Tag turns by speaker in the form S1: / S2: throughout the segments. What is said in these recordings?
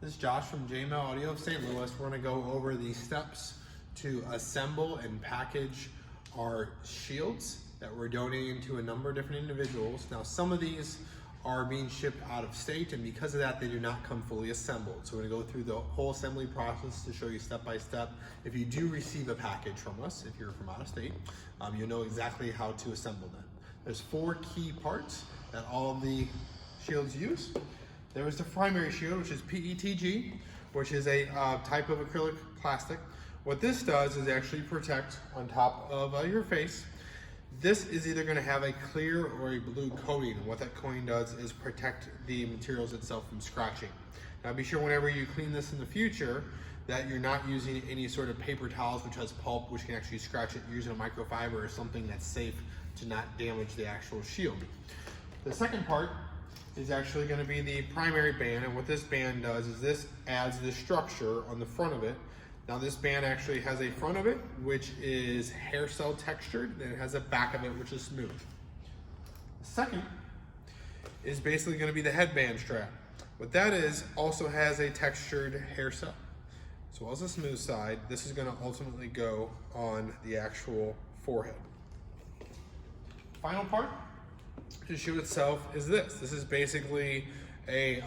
S1: This is Josh from JML Audio of St. Louis. We're going to go over the steps to assemble and package our shields that we're donating to a number of different individuals. Now, some of these are being shipped out of state, and because of that, they do not come fully assembled. So we're going to go through the whole assembly process to show you step by step. If you do receive a package from us, if you're from out of state, you'll know exactly how to assemble them. There's 4 key parts that all of the shields use. There is the primary shield, which is PETG, which is a type of acrylic plastic. What this does is actually protect on top of your face. This is either going to have a clear or a blue coating, and what that coating does is protect the materials itself from scratching. Now be sure whenever you clean this in the future that you're not using any sort of paper towels which has pulp which can actually scratch it. You're using a microfiber or something that's safe to not damage the actual shield. The second part is actually going to be the primary band, and what this band does is this adds the structure on the front of it. Now this band actually has a front of it which is hair cell textured, and it has a back of it which is smooth. The second is basically going to be the headband strap. What that is also has a textured hair cell. As well as the smooth side, this is going to ultimately go on the actual forehead. Final part to shoe itself is this. This is basically a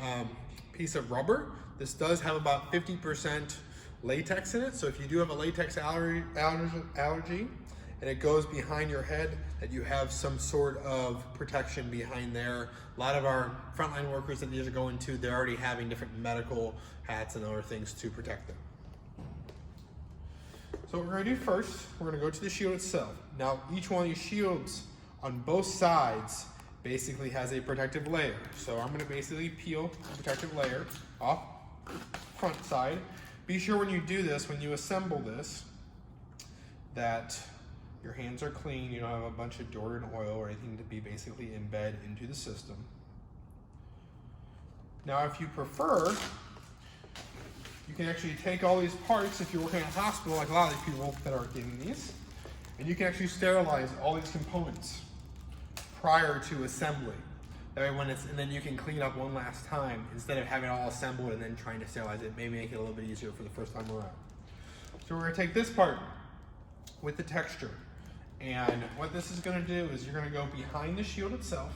S1: piece of rubber. This does have about 50% latex in it, so if you do have a latex allergy and it goes behind your head, that you have some sort of protection behind there. A lot of our frontline workers that these are going to, they're already having different medical hats and other things to protect them. So what we're going to do first, we're going to go to the shield itself. Now each one of these shields on both sides basically has a protective layer. So I'm going to basically peel the protective layer off front side. Be sure when you do this, when you assemble this, that your hands are clean. You don't have a bunch of Jordan oil or anything to be basically embed into the system. Now, if you prefer, you can actually take all these parts, if you're working at a hospital, like a lot of these people that are getting these, and you can actually sterilize all these components prior to assembly. That way and then you can clean up one last time instead of having it all assembled and then trying to sterilize it. Maybe make it a little bit easier for the first time around. So we're going to take this part with the texture, and what this is going to do is you're going to go behind the shield itself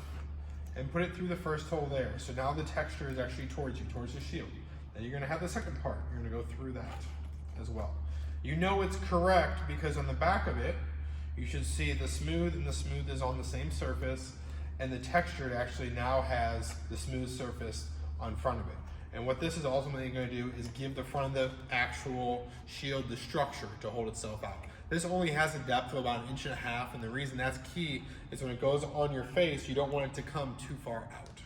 S1: and put it through the first hole there. So now the texture is actually towards you, towards the shield. Then you're going to have the second part. You're going to go through that as well. You know it's correct because on the back of it, you should see the smooth, and the smooth is on the same surface, and the texture actually now has the smooth surface on front of it. And what this is ultimately going to do is give the front of the actual shield the structure to hold itself out. This only has a depth of about 1.5 inches, and the reason that's key is when it goes on your face, you don't want it to come too far out.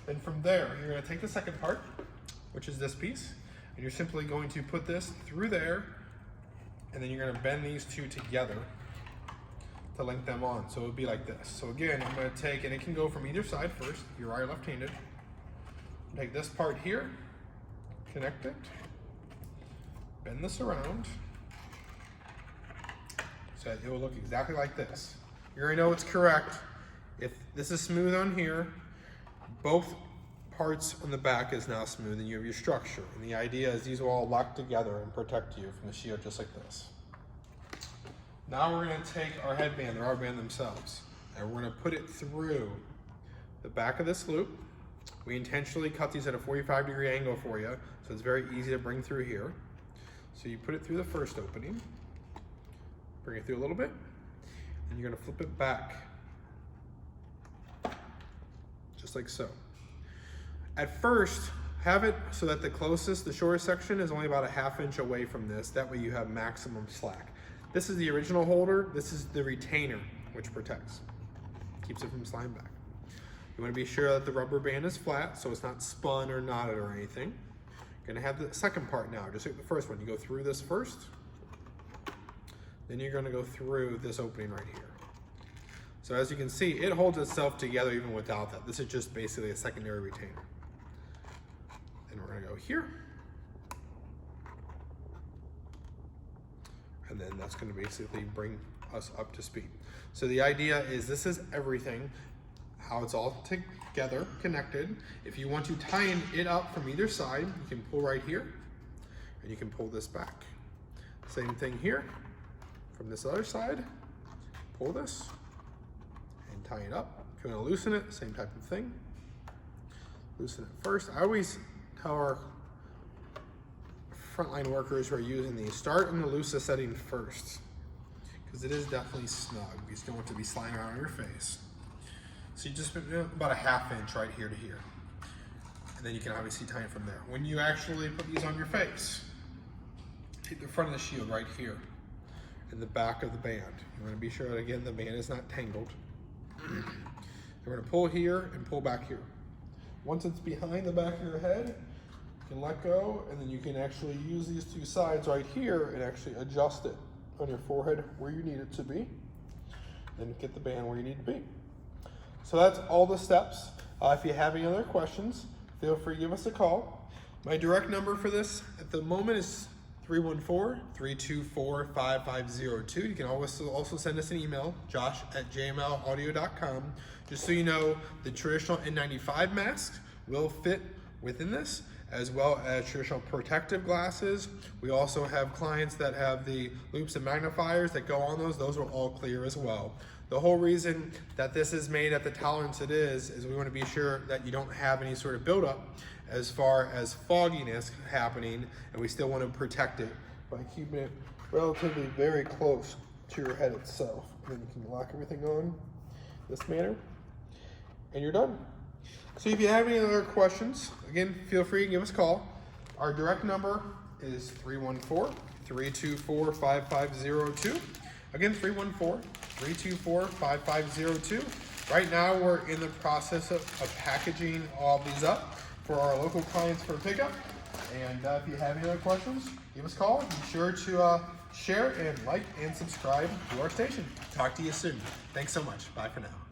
S1: Then from there, you're going to take the second part, which is this piece, and you're simply going to put this through there, and then you're going to bend these two together to link them on. So it would be like this. So again, I'm going to take, and it can go from either side first, if you're right or left-handed. Take this part here, connect it, bend this around, so that it will look exactly like this. You're going to know it's correct. If this is smooth on here, both parts on the back is now smooth, and you have your structure. And the idea is these will all lock together and protect you from the shield just like this. Now we're going to take our headband, the rubber band themselves, and we're going to put it through the back of this loop. We intentionally cut these at a 45-degree angle for you, so it's very easy to bring through here. So you put it through the first opening, bring it through a little bit, and you're going to flip it back, just like so. At first, have it so that the shortest section is only about a 1/2 inch away from this. That way you have maximum slack. This is the original holder. This is the retainer, which protects, keeps it from sliding back. You want to be sure that the rubber band is flat, so it's not spun or knotted or anything. You're going to have the second part now, just like the first one. You go through this first, then you're going to go through this opening right here. So as you can see, it holds itself together even without that. This is just basically a secondary retainer. Then we're going to go here. And then that's going to basically bring us up to speed. So the idea is this is everything, how it's all together, connected. If you want to tighten it up from either side, you can pull right here, and you can pull this back. Same thing here, from this other side, pull this, and tie it up. If you want to loosen it, same type of thing. Loosen it first. I always tell our frontline workers who are using these, start in the loosest setting first, because it is definitely snug. You just don't want to be sliding around on your face. So you just put about a 1/2 inch right here to here. And then you can obviously tie it from there. When you actually put these on your face, take the front of the shield right here in the back of the band. You want to be sure that, again, the band is not tangled. You're going to pull here and pull back here. Once it's behind the back of your head, you can let go, and then you can actually use these two sides right here and actually adjust it on your forehead where you need it to be, and get the band where you need to be. So that's all the steps. If you have any other questions, feel free to give us a call. My direct number for this at the moment is 314-324-5502. You can also send us an email, josh@jmlaudio.com. Just so you know, the traditional N95 masks will fit within this, as well as traditional protective glasses. We also have clients that have the loops and magnifiers that go on those. Those are all clear as well. The whole reason that this is made at the tolerance it is we want to be sure that you don't have any sort of buildup as far as fogginess happening, and we still want to protect it by keeping it relatively very close to your head itself. And then you can lock everything on this manner, and you're done. So if you have any other questions, again, feel free to give us a call. Our direct number is 314-324-5502. Again, 314-324-5502. Right now, we're in the process of packaging all these up for our local clients for pickup. And if you have any other questions, give us a call. Be sure to share and like and subscribe to our station. Talk to you soon. Thanks so much. Bye for now.